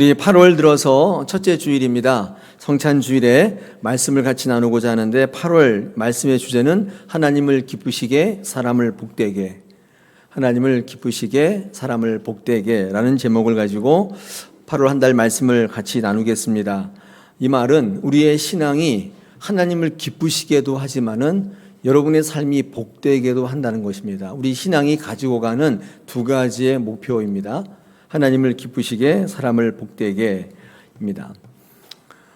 우리 8월 들어서 첫째 주일입니다. 성찬 주일에 말씀을 같이 나누고자 하는데 8월 말씀의 주제는 하나님을 기쁘시게 사람을 복되게, 하나님을 기쁘시게 사람을 복되게 라는 제목을 가지고 8월 한 달 말씀을 같이 나누겠습니다. 이 말은 우리의 신앙이 하나님을 기쁘시게도 하지만은 여러분의 삶이 복되게도 한다는 것입니다. 우리 신앙이 가지고 가는 두 가지의 목표입니다. 하나님을 기쁘시게 사람을 복되게입니다.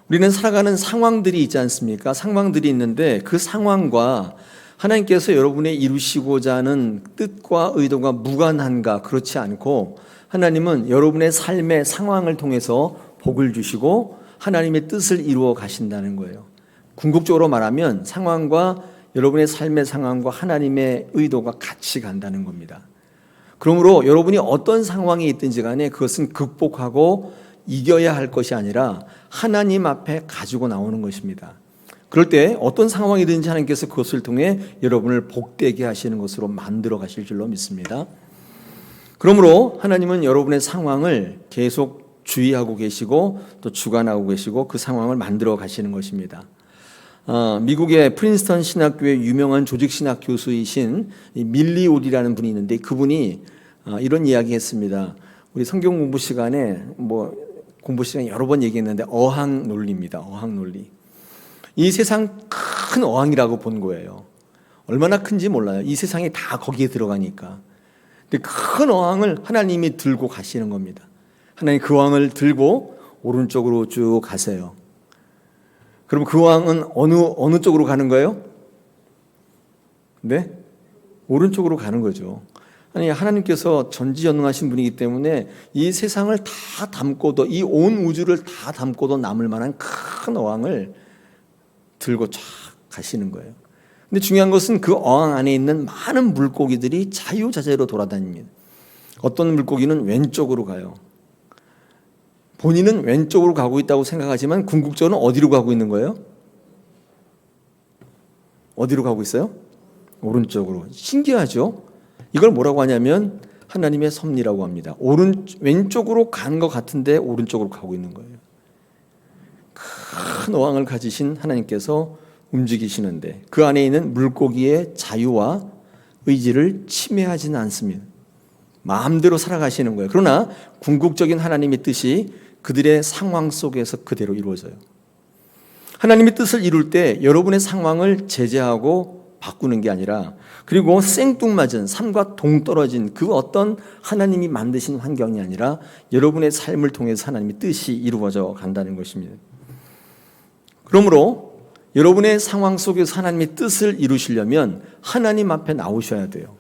우리는 살아가는 상황들이 있지 않습니까? 상황들이 있는데 그 상황과 하나님께서 여러분의 이루시고자 하는 뜻과 의도가 무관한가? 그렇지 않고 하나님은 여러분의 삶의 상황을 통해서 복을 주시고 하나님의 뜻을 이루어 가신다는 거예요. 궁극적으로 말하면 상황과 여러분의 삶의 상황과 하나님의 의도가 같이 간다는 겁니다. 그러므로 여러분이 어떤 상황이 있든지 간에 그것은 극복하고 이겨야 할 것이 아니라 하나님 앞에 가지고 나오는 것입니다. 그럴 때 어떤 상황이든지 하나님께서 그것을 통해 여러분을 복되게 하시는 것으로 만들어 가실 줄로 믿습니다. 그러므로 하나님은 여러분의 상황을 계속 주의하고 계시고 또 주관하고 계시고 그 상황을 만들어 가시는 것입니다. 미국의 프린스턴 신학교의 유명한 조직신학 교수이신 밀리 올이라는 분이 있는데 그분이 이런 이야기 했습니다. 우리 성경 공부 시간에 공부 시간에 여러 번 얘기했는데 어항 논리입니다. 어항 논리. 이 세상 큰 어항이라고 본 거예요. 얼마나 큰지 몰라요. 이 세상이 다 거기에 들어가니까. 근데 큰 어항을 하나님이 들고 가시는 겁니다. 하나님 그 어항을 들고 오른쪽으로 쭉 가세요. 그럼 그 어항은 어느 쪽으로 가는 거예요? 네? 오른쪽으로 가는 거죠. 아니, 하나님께서 전지전능하신 분이기 때문에 이 세상을 다 담고도, 이 온 우주를 다 담고도 남을 만한 큰 어항을 들고 쫙 가시는 거예요. 근데 중요한 것은 그 어항 안에 있는 많은 물고기들이 자유자재로 돌아다닙니다. 어떤 물고기는 왼쪽으로 가요. 본인은 왼쪽으로 가고 있다고 생각하지만 궁극적으로 어디로 가고 있는 거예요? 어디로 가고 있어요? 오른쪽으로. 신기하죠? 이걸 뭐라고 하냐면 하나님의 섭리라고 합니다. 왼쪽으로 가는 것 같은데 오른쪽으로 가고 있는 거예요. 큰 어항을 가지신 하나님께서 움직이시는데 그 안에 있는 물고기의 자유와 의지를 침해하지는 않습니다. 마음대로 살아가시는 거예요. 그러나 궁극적인 하나님의 뜻이 그들의 상황 속에서 그대로 이루어져요. 하나님의 뜻을 이룰 때 여러분의 상황을 제재하고 바꾸는 게 아니라 그리고 생뚱맞은 삶과 동떨어진 그 어떤 하나님이 만드신 환경이 아니라 여러분의 삶을 통해서 하나님의 뜻이 이루어져 간다는 것입니다. 그러므로 여러분의 상황 속에서 하나님의 뜻을 이루시려면 하나님 앞에 나오셔야 돼요.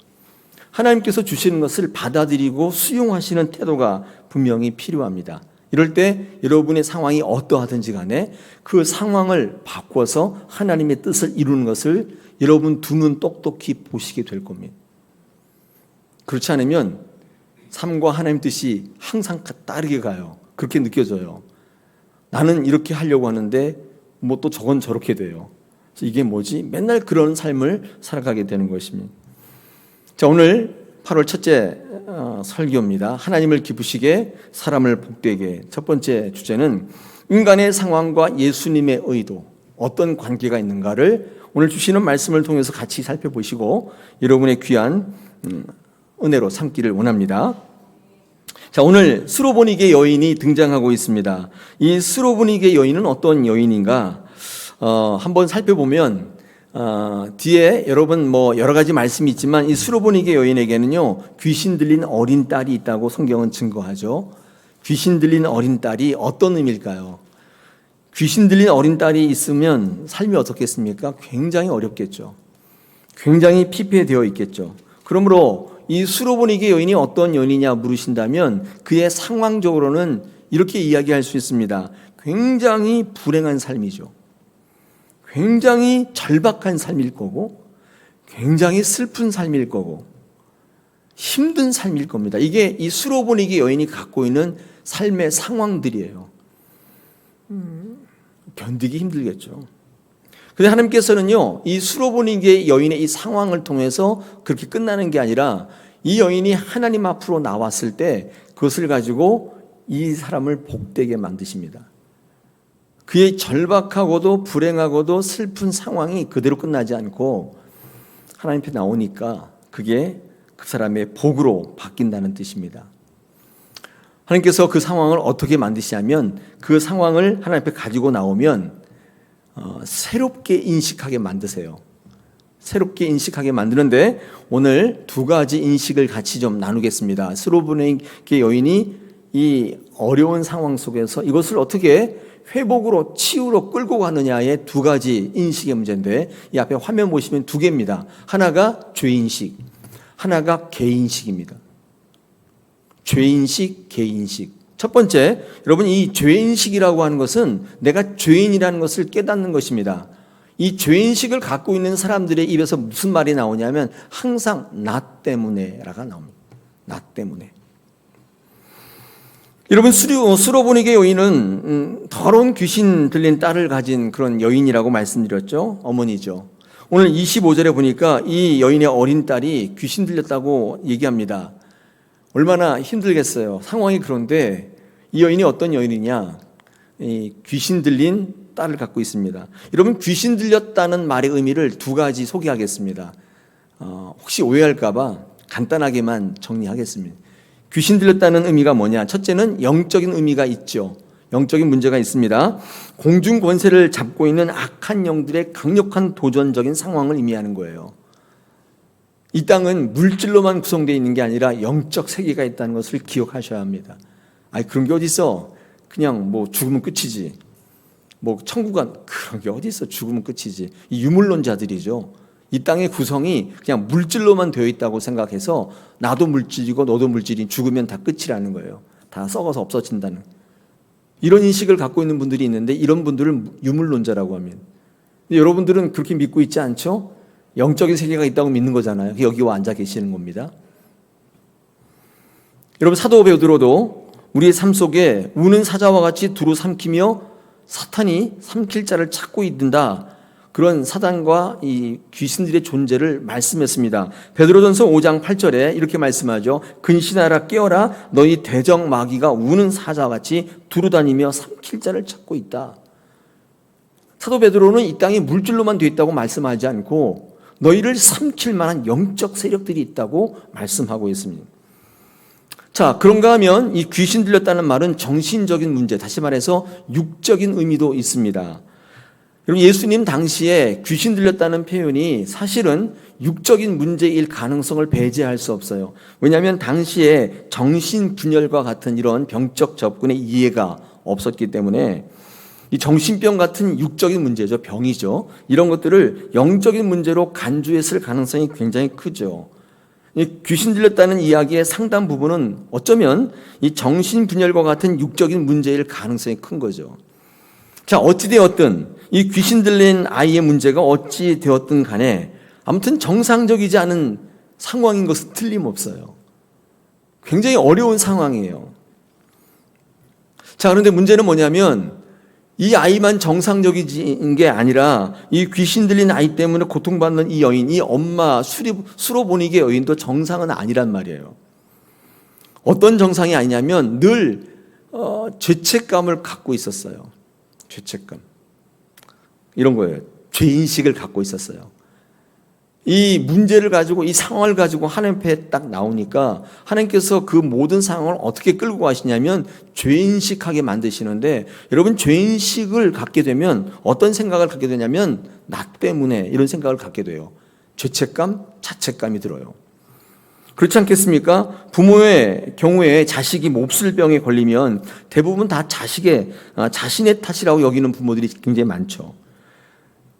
하나님께서 주시는 것을 받아들이고 수용하시는 태도가 분명히 필요합니다. 이럴 때 여러분의 상황이 어떠하든지 간에 그 상황을 바꿔서 하나님의 뜻을 이루는 것을 여러분 두 눈 똑똑히 보시게 될 겁니다. 그렇지 않으면 삶과 하나님 뜻이 항상 다르게 가요. 그렇게 느껴져요. 나는 이렇게 하려고 하는데 또 저건 저렇게 돼요. 이게 뭐지? 맨날 그런 삶을 살아가게 되는 것입니다. 자, 오늘 8월 첫째 설교입니다. 하나님을 기쁘시게 사람을 복되게. 첫 번째 주제는 인간의 상황과 예수님의 의도, 어떤 관계가 있는가를 오늘 주시는 말씀을 통해서 같이 살펴보시고 여러분의 귀한 은혜로 삼기를 원합니다. 자, 오늘 스로보니게 여인이 등장하고 있습니다. 이 스로보니게 여인은 어떤 여인인가? 한번 살펴보면 뒤에 여러분 여러 가지 말씀이 있지만 이 스로보니게 여인에게는요 귀신 들린 어린 딸이 있다고 성경은 증거하죠. 귀신 들린 어린 딸이 어떤 의미일까요? 귀신 들린 어린 딸이 있으면 삶이 어떻겠습니까? 굉장히 어렵겠죠. 굉장히 피폐되어 있겠죠. 그러므로 이 스로보니게 여인이 어떤 여인이냐 물으신다면 그의 상황적으로는 이렇게 이야기할 수 있습니다. 굉장히 불행한 삶이죠. 굉장히 절박한 삶일 거고 굉장히 슬픈 삶일 거고 힘든 삶일 겁니다. 이게 이 스로보니게 여인이 갖고 있는 삶의 상황들이에요. 견디기 힘들겠죠. 그런데 하나님께서는요 이 스로보니게 여인의 이 상황을 통해서 그렇게 끝나는 게 아니라 이 여인이 하나님 앞으로 나왔을 때 그것을 가지고 이 사람을 복되게 만드십니다. 그의 절박하고도 불행하고도 슬픈 상황이 그대로 끝나지 않고 하나님 앞에 나오니까 그게 그 사람의 복으로 바뀐다는 뜻입니다. 하나님께서 그 상황을 어떻게 만드시냐면 그 상황을 하나님 앞에 가지고 나오면 새롭게 인식하게 만드세요. 새롭게 인식하게 만드는데 오늘 두 가지 인식을 같이 좀 나누겠습니다. 스로보니게 여인이 이 어려운 상황 속에서 이것을 어떻게 회복으로 치유로 끌고 가느냐의 두 가지 인식의 문제인데 이 앞에 화면 보시면 두 개입니다. 하나가 죄인식, 하나가 개인식입니다. 죄인식, 개인식. 첫 번째, 여러분 이 죄인식이라고 하는 것은 내가 죄인이라는 것을 깨닫는 것입니다. 이 죄인식을 갖고 있는 사람들의 입에서 무슨 말이 나오냐면 항상 나 때문에라가 나옵니다. 나 때문에. 여러분 수로보니게 여인은 더러운 귀신 들린 딸을 가진 그런 여인이라고 말씀드렸죠. 어머니죠. 오늘 25절에 보니까 이 여인의 어린 딸이 귀신 들렸다고 얘기합니다. 얼마나 힘들겠어요. 상황이 그런데 이 여인이 어떤 여인이냐? 이 귀신 들린 딸을 갖고 있습니다. 여러분 귀신 들렸다는 말의 의미를 두 가지 소개하겠습니다. 혹시 오해할까 봐 간단하게만 정리하겠습니다. 귀신 들렸다는 의미가 뭐냐? 첫째는 영적인 의미가 있죠. 영적인 문제가 있습니다. 공중 권세를 잡고 있는 악한 영들의 강력한 도전적인 상황을 의미하는 거예요. 이 땅은 물질로만 구성되어 있는 게 아니라 영적 세계가 있다는 것을 기억하셔야 합니다. 아니 그런 게 어디 있어? 그냥 뭐 죽으면 끝이지. 뭐 천국은 그런 게 어디 있어? 죽으면 끝이지. 이 유물론자들이죠. 이 땅의 구성이 그냥 물질로만 되어 있다고 생각해서 나도 물질이고 너도 물질이 죽으면 다 끝이라는 거예요. 다 썩어서 없어진다는. 이런 인식을 갖고 있는 분들이 있는데 이런 분들을 유물론자라고 합니다. 여러분들은 그렇게 믿고 있지 않죠? 영적인 세계가 있다고 믿는 거잖아요. 여기 와 앉아 계시는 겁니다. 여러분 사도 베드로도 우리의 삶 속에 우는 사자와 같이 두루 삼키며 사탄이 삼킬 자를 찾고 있는다. 그런 사단과 이 귀신들의 존재를 말씀했습니다. 베드로전서 5장 8절에 이렇게 말씀하죠. 근신하라 깨어라 너희 대적 마귀가 우는 사자와 같이 두루다니며 삼킬 자를 찾고 있다. 사도 베드로는 이 땅이 물질로만 되어 있다고 말씀하지 않고 너희를 삼킬 만한 영적 세력들이 있다고 말씀하고 있습니다. 자, 그런가 하면 이 귀신 들렸다는 말은 정신적인 문제, 다시 말해서 육적인 의미도 있습니다. 여러분 예수님 당시에 귀신 들렸다는 표현이 사실은 육적인 문제일 가능성을 배제할 수 없어요. 왜냐하면 당시에 정신분열과 같은 이런 병적 접근의 이해가 없었기 때문에 이 정신병 같은 육적인 문제죠. 병이죠. 이런 것들을 영적인 문제로 간주했을 가능성이 굉장히 크죠. 이 귀신 들렸다는 이야기의 상당 부분은 어쩌면 이 정신분열과 같은 육적인 문제일 가능성이 큰 거죠. 자, 어찌되었든 이 귀신 들린 아이의 문제가 어찌되었든 간에 아무튼 정상적이지 않은 상황인 것은 틀림없어요. 굉장히 어려운 상황이에요. 자, 그런데 문제는 뭐냐면 이 아이만 정상적인 게 아니라 이 귀신 들린 아이 때문에 고통받는 이 여인, 이 엄마 수로보니게 여인도 정상은 아니란 말이에요. 어떤 정상이 아니냐면 늘 죄책감을 갖고 있었어요. 죄책감. 이런 거예요. 죄인식을 갖고 있었어요. 이 문제를 가지고 이 상황을 가지고 하나님 앞에 딱 나오니까 하나님께서 그 모든 상황을 어떻게 끌고 가시냐면 죄인식하게 만드시는데 여러분 죄인식을 갖게 되면 어떤 생각을 갖게 되냐면 나 때문에 이런 생각을 갖게 돼요. 죄책감, 자책감이 들어요. 그렇지 않겠습니까? 부모의 경우에 자식이 몹쓸병에 걸리면 대부분 다 자신의 탓이라고 여기는 부모들이 굉장히 많죠.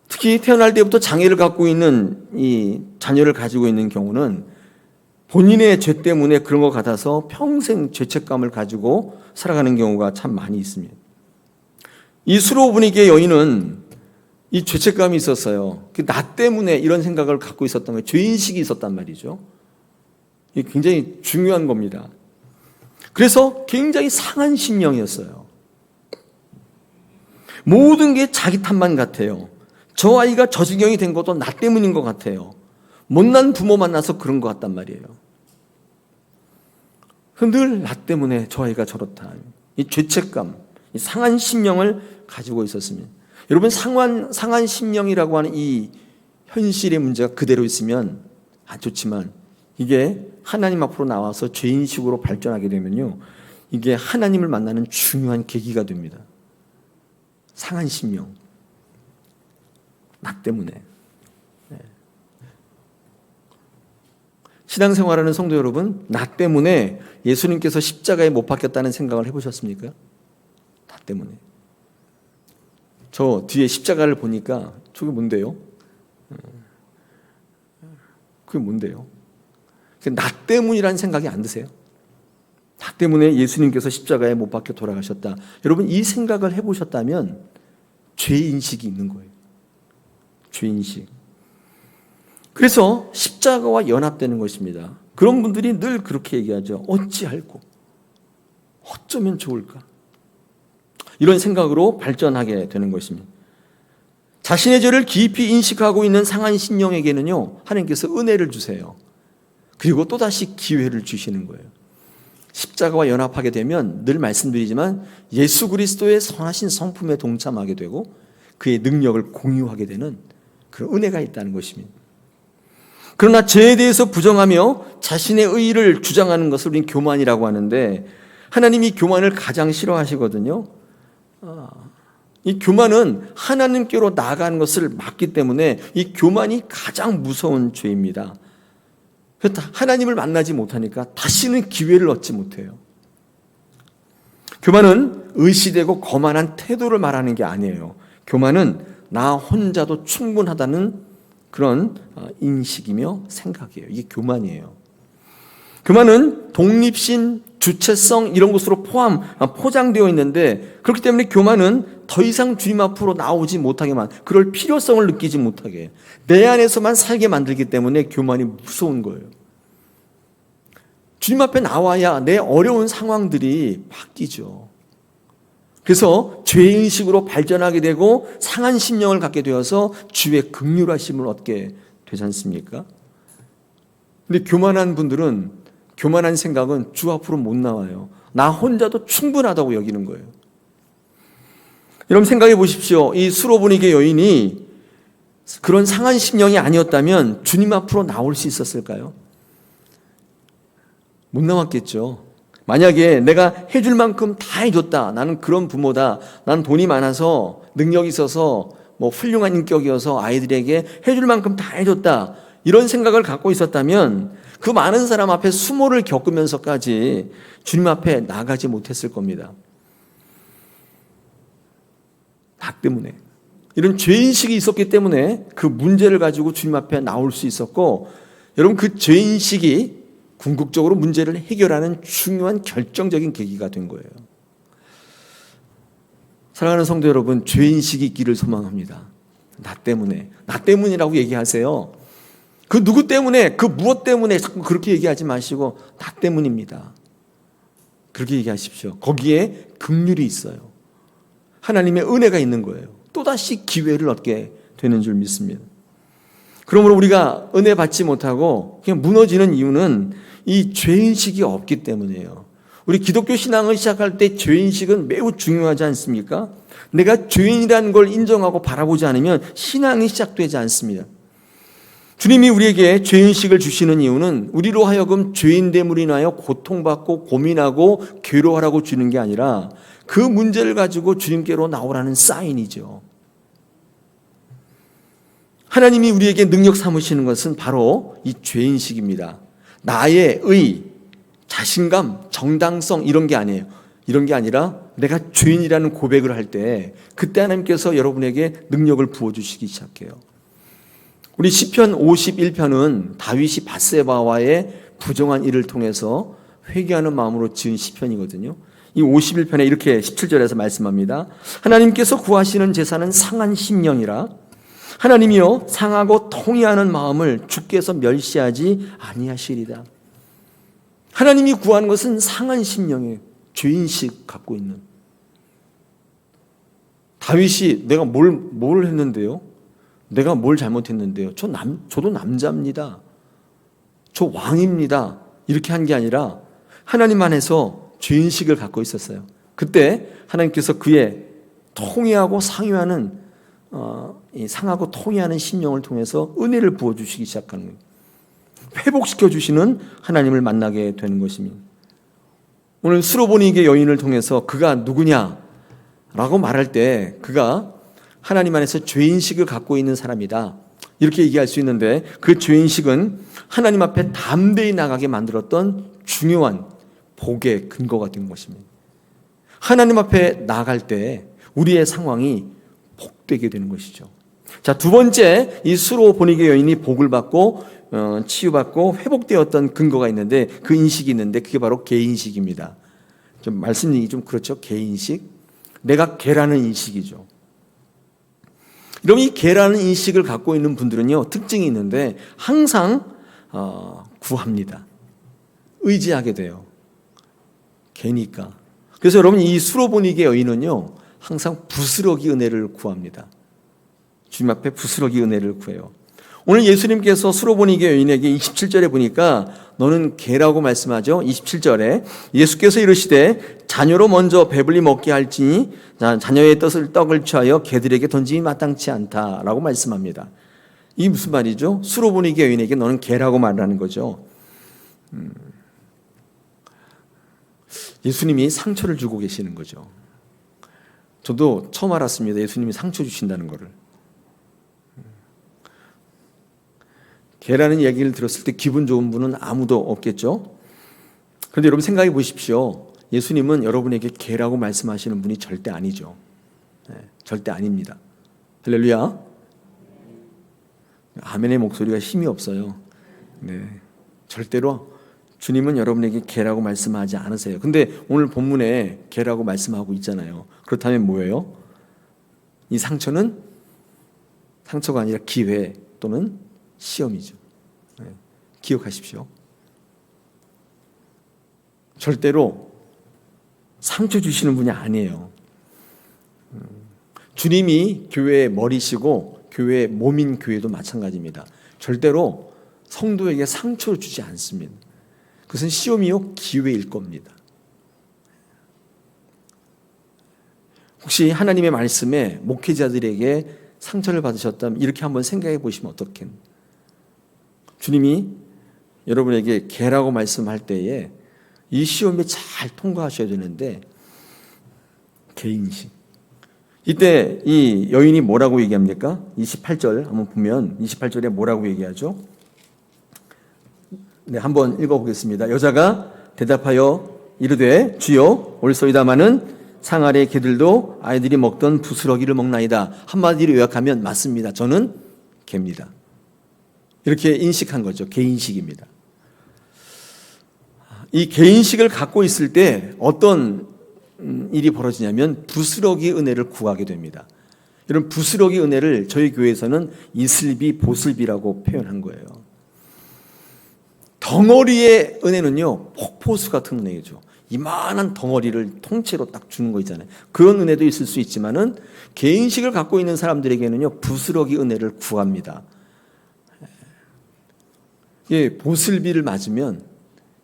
특히 태어날 때부터 장애를 갖고 있는 이 자녀를 가지고 있는 경우는 본인의 죄 때문에 그런 것 같아서 평생 죄책감을 가지고 살아가는 경우가 참 많이 있습니다. 이 수로보니게 여인은 이 죄책감이 있었어요. 나 때문에 이런 생각을 갖고 있었던 거예요. 죄인식이 있었단 말이죠. 이게 굉장히 중요한 겁니다. 그래서 굉장히 상한 심령이었어요. 모든 게 자기 탓만 같아요. 저 아이가 저 지경이 된 것도 나 때문인 것 같아요. 못난 부모 만나서 그런 것 같단 말이에요. 늘 나 때문에 저 아이가 저렇다. 이 죄책감, 이 상한 심령을 가지고 있었습니다. 여러분, 상한 심령이라고 하는 이 현실의 문제가 그대로 있으면 안 좋지만, 이게 하나님 앞으로 나와서 죄인식으로 발전하게 되면요, 이게 하나님을 만나는 중요한 계기가 됩니다. 상한 심령, 나 때문에. 신앙생활하는 성도 여러분, 나 때문에 예수님께서 십자가에 못 박혔다는 생각을 해보셨습니까? 나 때문에. 저 뒤에 십자가를 보니까 저게 뭔데요? 그게 뭔데요? 나 때문이라는 생각이 안 드세요? 나 때문에 예수님께서 십자가에 못 박혀 돌아가셨다. 여러분, 이 생각을 해보셨다면 죄인식이 있는 거예요. 죄인식. 그래서 십자가와 연합되는 것입니다. 그런 분들이 늘 그렇게 얘기하죠. 어찌할꼬? 어쩌면 좋을까? 이런 생각으로 발전하게 되는 것입니다. 자신의 죄를 깊이 인식하고 있는 상한 심령에게는요, 하나님께서 은혜를 주세요. 그리고 또다시 기회를 주시는 거예요. 십자가와 연합하게 되면 늘 말씀드리지만 예수 그리스도의 선하신 성품에 동참하게 되고 그의 능력을 공유하게 되는 그런 은혜가 있다는 것입니다. 그러나 죄에 대해서 부정하며 자신의 의의를 주장하는 것을 우리는 교만이라고 하는데, 하나님이 교만을 가장 싫어하시거든요. 이 교만은 하나님께로 나아가는 것을 막기 때문에 이 교만이 가장 무서운 죄입니다. 하나님을 만나지 못하니까 다시는 기회를 얻지 못해요. 교만은 의시되고 거만한 태도를 말하는 게 아니에요. 교만은 나 혼자도 충분하다는 그런 인식이며 생각이에요. 이게 교만이에요. 교만은 독립심, 주체성 이런 것으로 포장되어 있는데, 그렇기 때문에 교만은 더 이상 주님 앞으로 나오지 못하게만, 그럴 필요성을 느끼지 못하게, 내 안에서만 살게 만들기 때문에 교만이 무서운 거예요. 주님 앞에 나와야 내 어려운 상황들이 바뀌죠. 그래서 죄인식으로 발전하게 되고 상한 심령을 갖게 되어서 주의 긍휼하심을 얻게 되지 않습니까? 근데 교만한 분들은, 교만한 생각은 주 앞으로 못 나와요. 나 혼자도 충분하다고 여기는 거예요. 여러분 생각해 보십시오. 이 수로보니게 여인이 그런 상한 심령이 아니었다면 주님 앞으로 나올 수 있었을까요? 못 나왔겠죠. 만약에 내가 해줄 만큼 다 해줬다, 나는 그런 부모다, 나는 돈이 많아서 능력이 있어서 훌륭한 인격이어서 아이들에게 해줄 만큼 다 해줬다, 이런 생각을 갖고 있었다면 그 많은 사람 앞에 수모를 겪으면서까지 주님 앞에 나가지 못했을 겁니다. 나 때문에, 이런 죄인식이 있었기 때문에 그 문제를 가지고 주님 앞에 나올 수 있었고, 여러분 그 죄인식이 궁극적으로 문제를 해결하는 중요한 결정적인 계기가 된 거예요. 사랑하는 성도 여러분, 죄인식이 있기를 소망합니다. 나 때문에, 나 때문이라고 얘기하세요. 그 누구 때문에, 그 무엇 때문에 자꾸 그렇게 얘기하지 마시고 나 때문입니다. 그렇게 얘기하십시오. 거기에 긍휼이 있어요. 하나님의 은혜가 있는 거예요. 또다시 기회를 얻게 되는 줄 믿습니다. 그러므로 우리가 은혜 받지 못하고 그냥 무너지는 이유는 이 죄인식이 없기 때문이에요. 우리 기독교 신앙을 시작할 때 죄인식은 매우 중요하지 않습니까? 내가 죄인이라는 걸 인정하고 바라보지 않으면 신앙이 시작되지 않습니다. 주님이 우리에게 죄인식을 주시는 이유는 우리로 하여금 죄인됨으로 인하여 고통받고 고민하고 괴로워하라고 주는 게 아니라 그 문제를 가지고 주님께로 나오라는 사인이죠. 하나님이 우리에게 능력 삼으시는 것은 바로 이 죄인식입니다. 나의 의, 자신감, 정당성 이런 게 아니에요. 이런 게 아니라 내가 죄인이라는 고백을 할 때 그때 하나님께서 여러분에게 능력을 부어주시기 시작해요. 우리 시편 51편은 다윗이 밧세바와의 부정한 일을 통해서 회개하는 마음으로 지은 시편이거든요. 이 51편에 이렇게 17절에서 말씀합니다. 하나님께서 구하시는 제사는 상한 심령이라, 하나님이여 상하고 통회하는 마음을 주께서 멸시하지 아니하시리다. 하나님이 구하는 것은 상한 심령이에요. 죄인식 갖고 있는. 다윗이 내가 뭘 했는데요? 내가 뭘 잘못했는데요? 저도 남자입니다. 저 왕입니다. 이렇게 한 게 아니라 하나님 안에서 죄인식을 갖고 있었어요. 그때 하나님께서 그의 통회하고 상회하는 상하고 통회하는 심령을 통해서 은혜를 부어주시기 시작하는 거예요. 회복시켜주시는 하나님을 만나게 되는 것입니다. 오늘 수로보니게 여인을 통해서 그가 누구냐라고 말할 때 그가 하나님 안에서 죄인식을 갖고 있는 사람이다, 이렇게 얘기할 수 있는데, 그 죄인식은 하나님 앞에 담대히 나가게 만들었던 중요한 복의 근거가 된 것입니다. 하나님 앞에 나갈 때 우리의 상황이 복되게 되는 것이죠. 자, 두 번째, 이 수로보니게 여인이 복을 받고 치유받고 회복되었던 근거가 있는데, 그 인식이 있는데, 그게 바로 개인식입니다. 좀 말씀이 좀 그렇죠. 개인식, 내가 개라는 인식이죠. 여러분, 이 개라는 인식을 갖고 있는 분들은요, 특징이 있는데 항상 구합니다. 의지하게 돼요. 개니까. 그래서 여러분, 이 수로보니게 여인은요, 항상 부스러기 은혜를 구합니다. 주님 앞에 부스러기 은혜를 구해요. 오늘 예수님께서 수로보니게 여인에게 27절에 보니까 너는 개라고 말씀하죠. 27절에 예수께서 이르시되 자녀로 먼저 배불리 먹게 할지니 자녀의 떡을 취하여 개들에게 던짐이 마땅치 않다라고 말씀합니다. 이게 무슨 말이죠? 수로보니게 여인에게 너는 개라고 말하는 거죠. 예수님이 상처를 주고 계시는 거죠. 저도 처음 알았습니다. 예수님이 상처 주신다는 거를. 개라는 얘기를 들었을 때 기분 좋은 분은 아무도 없겠죠. 그런데 여러분 생각해 보십시오. 예수님은 여러분에게 개라고 말씀하시는 분이 절대 아니죠. 네, 절대 아닙니다. 할렐루야. 아멘의 목소리가 힘이 없어요. 네, 절대로 주님은 여러분에게 개라고 말씀하지 않으세요. 근데 오늘 본문에 개라고 말씀하고 있잖아요. 그렇다면 뭐예요? 이 상처는 상처가 아니라 기회 또는 시험이죠. 네, 기억하십시오. 절대로 상처 주시는 분이 아니에요. 주님이 교회의 머리시고 교회의 몸인 교회도 마찬가지입니다. 절대로 성도에게 상처를 주지 않습니다. 그것은 시험이요 기회일 겁니다. 혹시 하나님의 말씀에 목회자들에게 상처를 받으셨다면 이렇게 한번 생각해 보시면 어떻겠나요? 주님이 여러분에게 개라고 말씀할 때에 이 시험에 잘 통과하셔야 되는데, 개인식. 이때 이 여인이 뭐라고 얘기합니까? 28절 한번 보면 28절에 뭐라고 얘기하죠? 네, 한번 읽어보겠습니다. 여자가 대답하여 이르되 주여 올소이다마는 상 아래 개들도 아이들이 먹던 부스러기를 먹나이다. 한마디로 요약하면 맞습니다. 저는 개입니다. 이렇게 인식한 거죠. 개인식입니다. 이 개인식을 갖고 있을 때 어떤 일이 벌어지냐면 부스러기 은혜를 구하게 됩니다. 이런 부스러기 은혜를 저희 교회에서는 이슬비, 보슬비라고 표현한 거예요. 덩어리의 은혜는요, 폭포수 같은 은혜죠. 이만한 덩어리를 통째로 딱 주는 거 있잖아요. 그런 은혜도 있을 수 있지만은 개인식을 갖고 있는 사람들에게는요, 부스러기 은혜를 구합니다. 예, 보슬비를 맞으면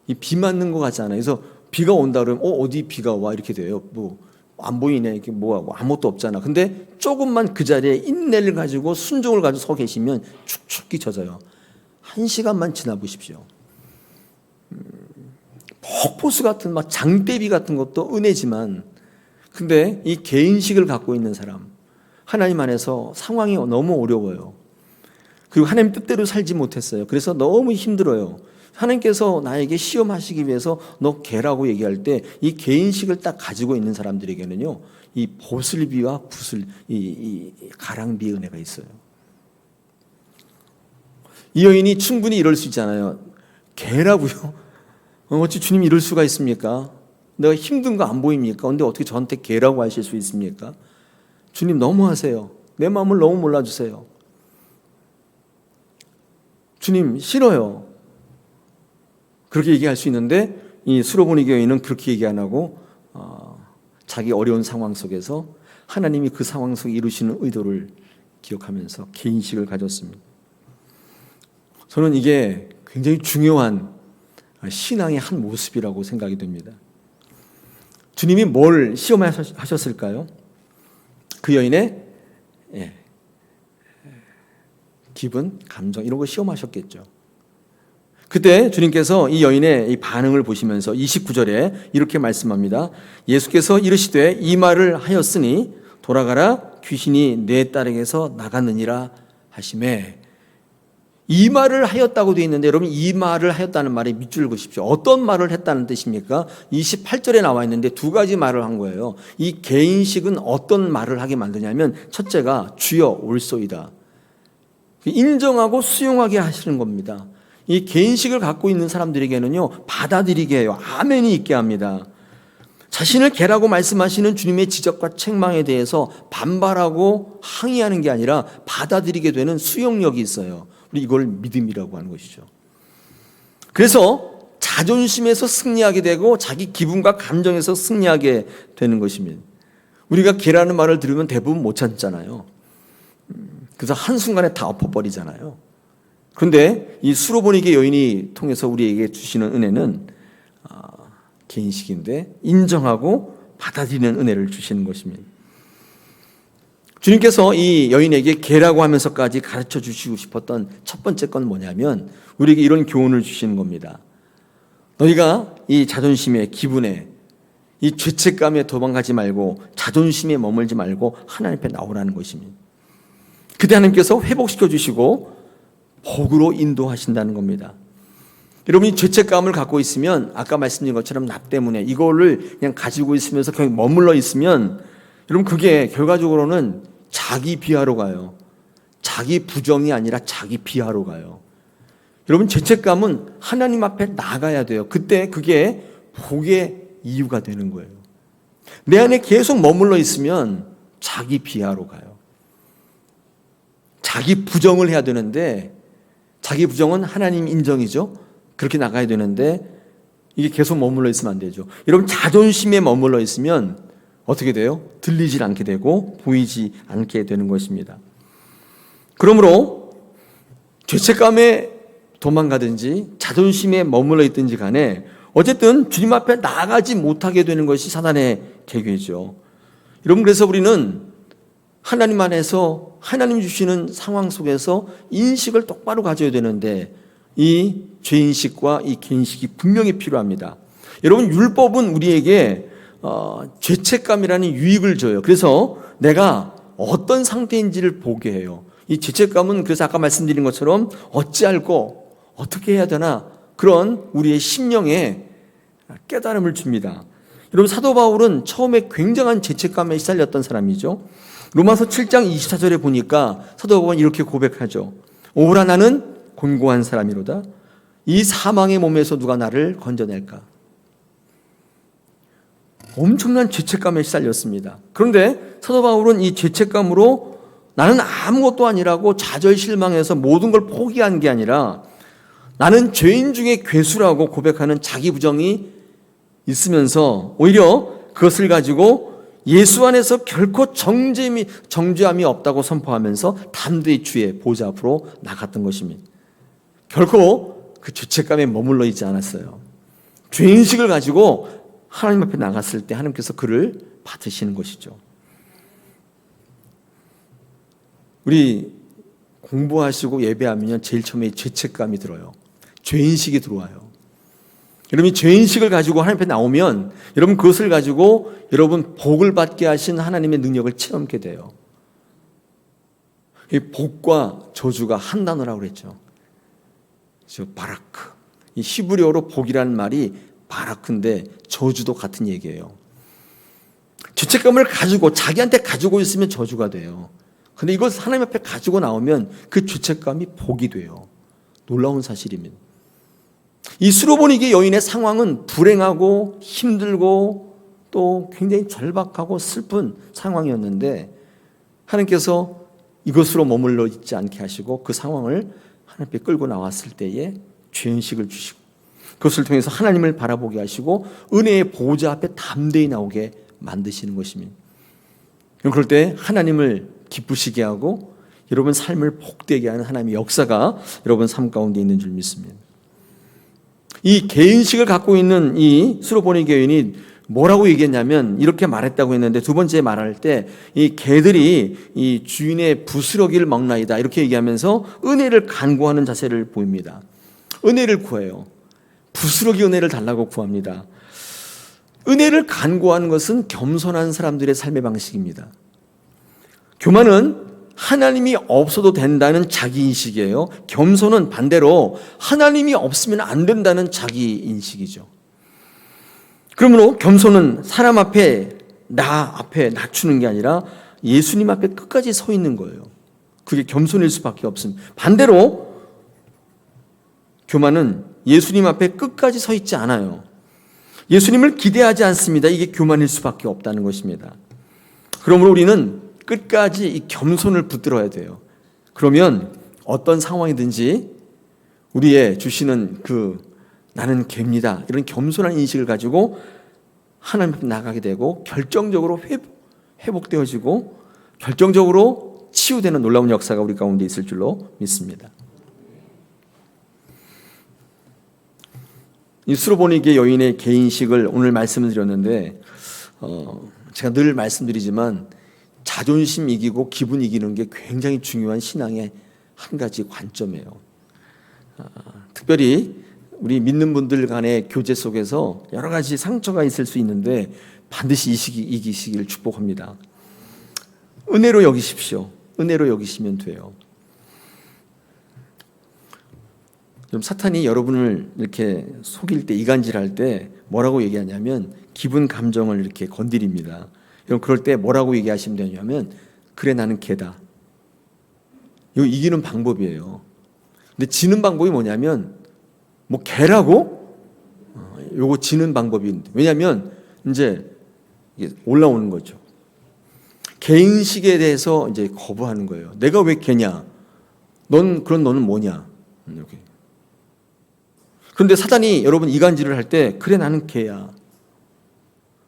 이 비 맞는 것 같잖아요. 그래서 비가 온다 그러면 어디 비가 와 이렇게 돼요. 뭐 안 보이네. 이게 뭐 아무것도 없잖아. 근데 조금만 그 자리에 인내를 가지고 순종을 가지고 서 계시면 축축히 젖어요. 1시간만 지나 보십시오. 폭포수 같은 막 장대비 같은 것도 은혜지만, 근데 이 개인식을 갖고 있는 사람, 하나님 안에서 상황이 너무 어려워요. 그리고 하나님 뜻대로 살지 못했어요. 그래서 너무 힘들어요. 하나님께서 나에게 시험하시기 위해서 너 개라고 얘기할 때 이 개인식을 딱 가지고 있는 사람들에게는요, 이 보슬비와 이 가랑비 은혜가 있어요. 이 여인이 충분히 이럴 수 있잖아요. 개라고요? 어찌 주님이 이럴 수가 있습니까? 내가 힘든 거 안 보입니까? 근데 어떻게 저한테 개라고 하실 수 있습니까? 주님 너무하세요. 내 마음을 너무 몰라주세요. 주님 싫어요. 그렇게 얘기할 수 있는데 이 수로보니게 여인은 그렇게 얘기 안 하고 자기 어려운 상황 속에서 하나님이 그 상황 속에 이루시는 의도를 기억하면서 개인식을 가졌습니다. 저는 이게 굉장히 중요한 신앙의 한 모습이라고 생각이 됩니다. 주님이 뭘 시험하셨을까요? 그 여인의 기분, 감정 이런 거 시험하셨겠죠. 그때 주님께서 이 여인의 이 반응을 보시면서 29절에 이렇게 말씀합니다. 예수께서 이르시되 이 말을 하였으니 돌아가라 귀신이 내 딸에게서 나갔느니라 하시매. 이 말을 하였다고 되어 있는데 여러분 이 말을 하였다는 말에 밑줄을 그으십시오. 어떤 말을 했다는 뜻입니까? 28절에 나와 있는데 두 가지 말을 한 거예요. 이 개인식은 어떤 말을 하게 만드냐면 첫째가 주여 올소이다. 인정하고 수용하게 하시는 겁니다. 이 개인식을 갖고 있는 사람들에게는요 받아들이게 해요. 아멘이 있게 합니다. 자신을 개라고 말씀하시는 주님의 지적과 책망에 대해서 반발하고 항의하는 게 아니라 받아들이게 되는 수용력이 있어요. 우리 이걸 믿음이라고 하는 것이죠. 그래서 자존심에서 승리하게 되고 자기 기분과 감정에서 승리하게 되는 것입니다. 우리가 개라는 말을 들으면 대부분 못 참잖아요. 그래서 한순간에 다 엎어버리잖아요. 그런데 이 수로보니게 여인이 통해서 우리에게 주시는 은혜는 개인식인데 인정하고 받아들이는 은혜를 주시는 것입니다. 주님께서 이 여인에게 개라고 하면서까지 가르쳐 주시고 싶었던 첫 번째 건 뭐냐면 우리에게 이런 교훈을 주시는 겁니다. 너희가 이 자존심에 기분에 이 죄책감에 도망가지 말고 자존심에 머물지 말고 하나님 앞에 나오라는 것입니다. 그때 하나님께서 회복시켜 주시고 복으로 인도하신다는 겁니다. 여러분이 죄책감을 갖고 있으면 아까 말씀드린 것처럼 나 때문에 이거를 그냥 가지고 있으면서 그냥 머물러 있으면 여러분 그게 결과적으로는 자기 비하로 가요. 자기 부정이 아니라 자기 비하로 가요. 여러분 죄책감은 하나님 앞에 나가야 돼요. 그때 그게 복의 이유가 되는 거예요. 내 안에 계속 머물러 있으면 자기 비하로 가요. 자기 부정을 해야 되는데 자기 부정은 하나님 인정이죠. 그렇게 나가야 되는데 이게 계속 머물러 있으면 안 되죠. 여러분 자존심에 머물러 있으면 어떻게 돼요? 들리질 않게 되고 보이지 않게 되는 것입니다. 그러므로 죄책감에 도망가든지 자존심에 머물러 있든지 간에 어쨌든 주님 앞에 나가지 못하게 되는 것이 사단의 계획이죠. 여러분 그래서 우리는 하나님 안에서 하나님 주시는 상황 속에서 인식을 똑바로 가져야 되는데 이 죄인식과 이 개인식이 분명히 필요합니다. 여러분 율법은 우리에게 죄책감이라는 유익을 줘요. 그래서 내가 어떤 상태인지를 보게 해요. 이 죄책감은 그래서 아까 말씀드린 것처럼 어찌할꼬 어떻게 해야 되나 그런 우리의 심령에 깨달음을 줍니다. 여러분 사도 바울은 처음에 굉장한 죄책감에 시달렸던 사람이죠. 로마서 7장 24절에 보니까 사도 바울은 이렇게 고백하죠. 오라 나는 곤고한 사람이로다. 이 사망의 몸에서 누가 나를 건져낼까? 엄청난 죄책감에 시달렸습니다. 그런데 사도 바울은 이 죄책감으로 나는 아무것도 아니라고 좌절 실망해서 모든 걸 포기한 게 아니라 나는 죄인 중에 괴수라고 고백하는 자기 부정이 있으면서 오히려 그것을 가지고 예수 안에서 결코 정죄함이 없다고 선포하면서 담대히 주의 보좌 앞으로 나갔던 것입니다. 결코 그 죄책감에 머물러 있지 않았어요. 죄인식을 가지고 하나님 앞에 나갔을 때 하나님께서 그를 받으시는 것이죠. 우리 공부하시고 예배하면 제일 처음에 죄책감이 들어요. 죄인식이 들어와요. 여러분이 죄인식을 가지고 하나님 앞에 나오면 여러분 그것을 가지고 여러분 복을 받게 하신 하나님의 능력을 체험하게 돼요. 이 복과 저주가 한 단어라고 그랬죠. 바라크. 이 히브리어로 복이라는 말이 바라크인데 저주도 같은 얘기예요. 죄책감을 가지고 자기한테 가지고 있으면 저주가 돼요. 그런데 이걸 하나님 앞에 가지고 나오면 그 죄책감이 복이 돼요. 놀라운 사실입니다. 이 수로보니게 여인의 상황은 불행하고 힘들고 또 굉장히 절박하고 슬픈 상황이었는데 하나님께서 이것으로 머물러 있지 않게 하시고 그 상황을 하나님 앞에 끌고 나왔을 때에 죄인식을 주시고 그것을 통해서 하나님을 바라보게 하시고 은혜의 보좌 앞에 담대히 나오게 만드시는 것입니다. 그럴 때 하나님을 기쁘시게 하고 여러분 삶을 복되게 하는 하나님의 역사가 여러분 삶 가운데 있는 줄 믿습니다. 이 개인식을 갖고 있는 이 수로보니 여인이 뭐라고 얘기했냐면 이렇게 말했다고 했는데, 두 번째 말할 때 이 개들이 이 주인의 부스러기를 먹나이다 이렇게 얘기하면서 은혜를 간구하는 자세를 보입니다. 은혜를 구해요. 부스러기 은혜를 달라고 구합니다. 은혜를 간구하는 것은 겸손한 사람들의 삶의 방식입니다. 교만은 하나님이 없어도 된다는 자기인식이에요. 겸손은 반대로 하나님이 없으면 안 된다는 자기인식이죠. 그러므로 겸손은 사람 앞에 나 앞에 낮추는 게 아니라 예수님 앞에 끝까지 서 있는 거예요. 그게 겸손일 수밖에 없습니다. 반대로 교만은 예수님 앞에 끝까지 서 있지 않아요. 예수님을 기대하지 않습니다. 이게 교만일 수밖에 없다는 것입니다. 그러므로 우리는 끝까지 이 겸손을 붙들어야 돼요. 그러면 어떤 상황이든지 우리의 주시는 나는 개입니다, 이런 겸손한 인식을 가지고 하나님 앞에 나가게 되고 결정적으로 회복되어지고 결정적으로 치유되는 놀라운 역사가 우리 가운데 있을 줄로 믿습니다. 이 수로보니게 여인의 개인식을 오늘 말씀을 드렸는데, 제가 늘 말씀드리지만 자존심 이기고 기분 이기는 게 굉장히 중요한 신앙의 한 가지 관점이에요. 특별히 우리 믿는 분들 간의 교제 속에서 여러 가지 상처가 있을 수 있는데 반드시 이기시길 축복합니다. 은혜로 여기십시오. 은혜로 여기시면 돼요. 좀 사탄이 여러분을 이렇게 속일 때, 이간질할 때 뭐라고 얘기하냐면 기분 감정을 이렇게 건드립니다. 여러분 그럴 때 뭐라고 얘기하시면 되냐면, 그래 나는 개다. 이거 이기는 방법이에요. 근데 지는 방법이 뭐냐면, 뭐 개라고? 요거 지는 방법인데, 왜냐하면 이제 이게 올라오는 거죠. 개인식에 대해서 이제 거부하는 거예요. 내가 왜 개냐? 너는 뭐냐? 이렇게. 그런데 사단이 여러분 이간질을 할 때, 그래 나는 개야.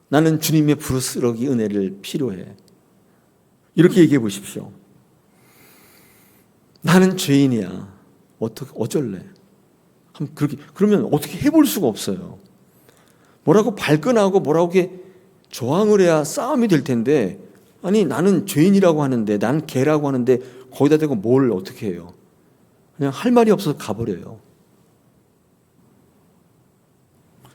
나는 주님의 부스러기 은혜를 필요해. 이렇게 얘기해 보십시오. 나는 죄인이야. 어쩔래? 그러면 어떻게 해볼 수가 없어요. 뭐라고 발끈하고 뭐라고 이렇게 저항을 해야 싸움이 될 텐데, 아니 나는 죄인이라고 하는데, 나는 개라고 하는데 거기다 대고 뭘 어떻게 해요? 그냥 할 말이 없어서 가버려요.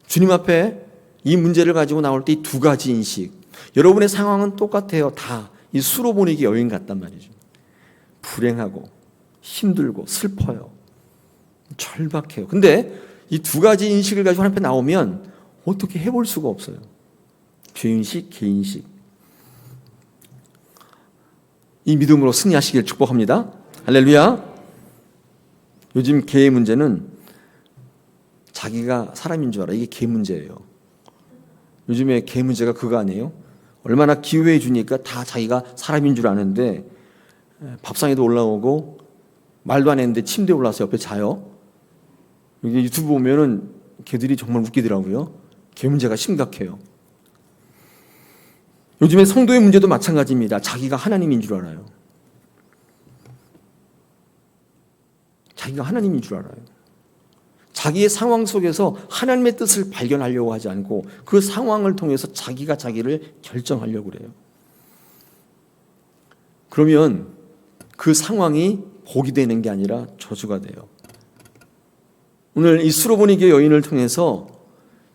주님 앞에 이 문제를 가지고 나올 때 이 두 가지 인식, 여러분의 상황은 똑같아요. 다 이 수로보니게 여인 같단 말이죠. 불행하고 힘들고 슬퍼요. 절박해요. 근데 이 두 가지 인식을 가지고 하나님 앞에 나오면 어떻게 해볼 수가 없어요. 죄인식, 개인식. 이 믿음으로 승리하시길 축복합니다. 할렐루야. 요즘 개의 문제는 자기가 사람인 줄 알아. 이게 개 문제예요. 요즘에 개 문제가 그거 아니에요? 얼마나 기회해 주니까 다 자기가 사람인 줄 아는데, 밥상에도 올라오고 말도 안 했는데 침대에 올라와서 옆에 자요. 여기 유튜브 보면은 개들이 정말 웃기더라고요. 개 문제가 심각해요. 요즘에 성도의 문제도 마찬가지입니다. 자기가 하나님인 줄 알아요. 자기가 하나님인 줄 알아요. 자기의 상황 속에서 하나님의 뜻을 발견하려고 하지 않고 그 상황을 통해서 자기가 자기를 결정하려고 그래요. 그러면 그 상황이 복이 되는 게 아니라 저주가 돼요. 오늘 이 수로보니게 여인을 통해서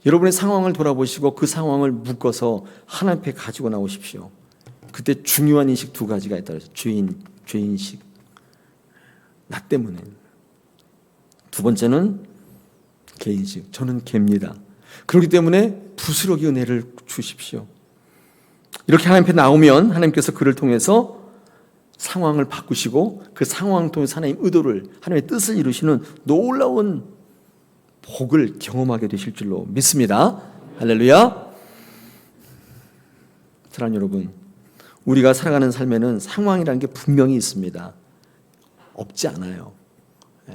여러분의 상황을 돌아보시고 그 상황을 묶어서 하나님 앞에 가지고 나오십시오. 그때 중요한 인식 두 가지가 있다. 죄인식. 나 때문에. 두 번째는 개인식. 저는 개입니다. 그렇기 때문에 부스러기 은혜를 주십시오. 이렇게 하나님 앞에 나오면 하나님께서 그를 통해서 상황을 바꾸시고 그 상황을 통해서 하나님 의도를, 하나님의 뜻을 이루시는 놀라운 복을 경험하게 되실 줄로 믿습니다. 할렐루야. 사랑하는 여러분, 우리가 살아가는 삶에는 상황이라는 게 분명히 있습니다. 없지 않아요.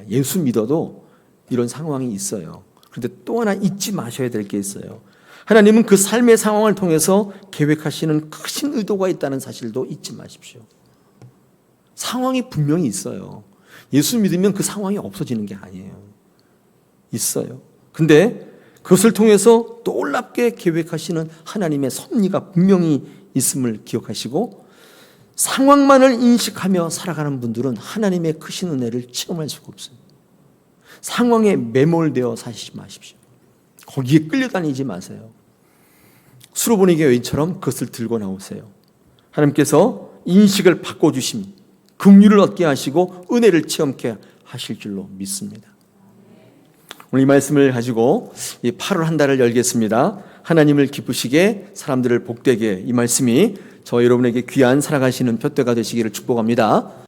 예수 믿어도 이런 상황이 있어요. 그런데 또 하나 잊지 마셔야 될 게 있어요. 하나님은 그 삶의 상황을 통해서 계획하시는 크신 의도가 있다는 사실도 잊지 마십시오. 상황이 분명히 있어요. 예수 믿으면 그 상황이 없어지는 게 아니에요. 있어요. 근데 그것을 통해서 놀랍게 계획하시는 하나님의 섭리가 분명히 있음을 기억하시고, 상황만을 인식하며 살아가는 분들은 하나님의 크신 은혜를 체험할 수가 없어요. 상황에 매몰되어 사시지 마십시오. 거기에 끌려다니지 마세요. 수로보니 교회처럼 그것을 들고 나오세요. 하나님께서 인식을 바꿔주심, 긍휼을 얻게 하시고 은혜를 체험케 하실 줄로 믿습니다. 오늘 이 말씀을 가지고 이 8월 한 달을 열겠습니다. 하나님을 기쁘시게, 사람들을 복되게, 이 말씀이 저 여러분에게 귀한 살아가시는 표대가 되시기를 축복합니다.